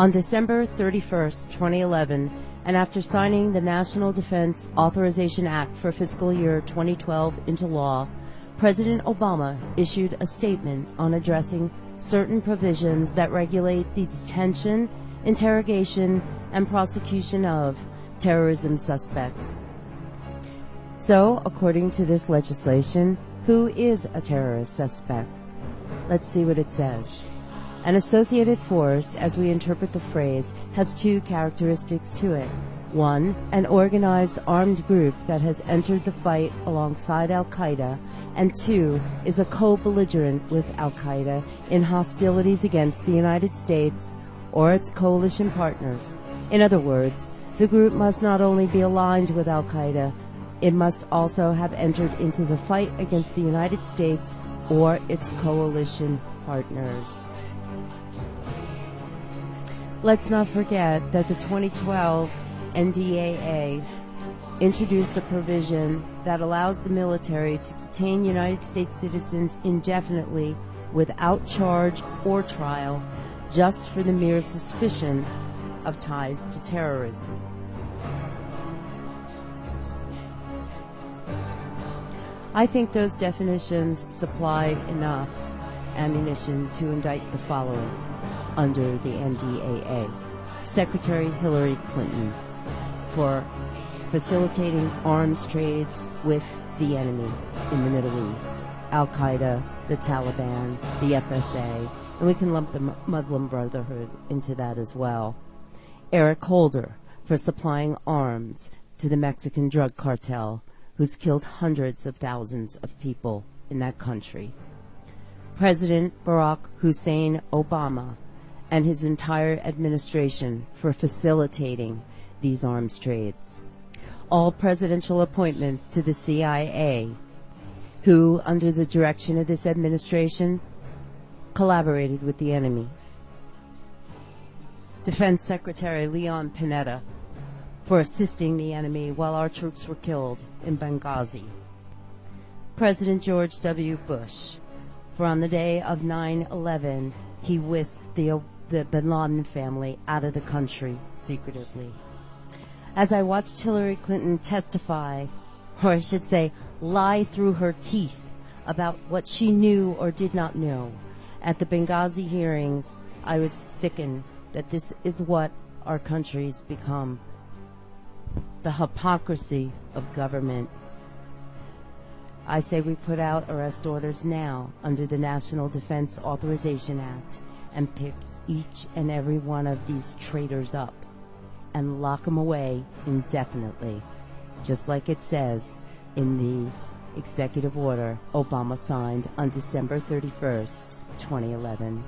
On December 31st, 2011, and after signing the National Defense Authorization Act for fiscal year 2012 into law, President Obama issued a statement on addressing certain provisions that regulate the detention, interrogation, and prosecution of terrorism suspects. So, according to this legislation, who is a terrorist suspect? Let's see what it says. An associated force, as we interpret the phrase, has two characteristics to it. One, an organized armed group that has entered the fight alongside Al-Qaeda, and two, is a co-belligerent with Al-Qaeda in hostilities against the United States or its coalition partners. In other words, the group must not only be aligned with Al-Qaeda, it must also have entered into the fight against the United States or its coalition partners. Let's not forget that the 2012 NDAA introduced a provision that allows the military to detain United States citizens indefinitely without charge or trial just for the mere suspicion of ties to terrorism. I think those definitions supplied enough ammunition to indict the following under the NDAA. Secretary Hillary Clinton for facilitating arms trades with the enemy in the Middle East, Al-Qaeda, the Taliban, the FSA, and we can lump the Muslim Brotherhood into that as well. Eric Holder for supplying arms to the Mexican drug cartel, who's killed hundreds of thousands of people in that country. President Barack Hussein Obama and his entire administration for facilitating these arms trades. All presidential appointments to the CIA, who, under the direction of this administration, collaborated with the enemy. Defense Secretary Leon Panetta for assisting the enemy while our troops were killed in Benghazi. President George W. Bush, for on the day of 9/11, he whisked the Bin Laden family out of the country secretively. As I watched Hillary Clinton testify, or I should say, lie through her teeth about what she knew or did not know at the Benghazi hearings, I was sickened that this is what our country's become. The hypocrisy of government. I say we put out arrest orders now under the National Defense Authorization Act and pick each and every one of these traitors up and lock them away indefinitely, just like it says in the executive order Obama signed on December 31st, 2011.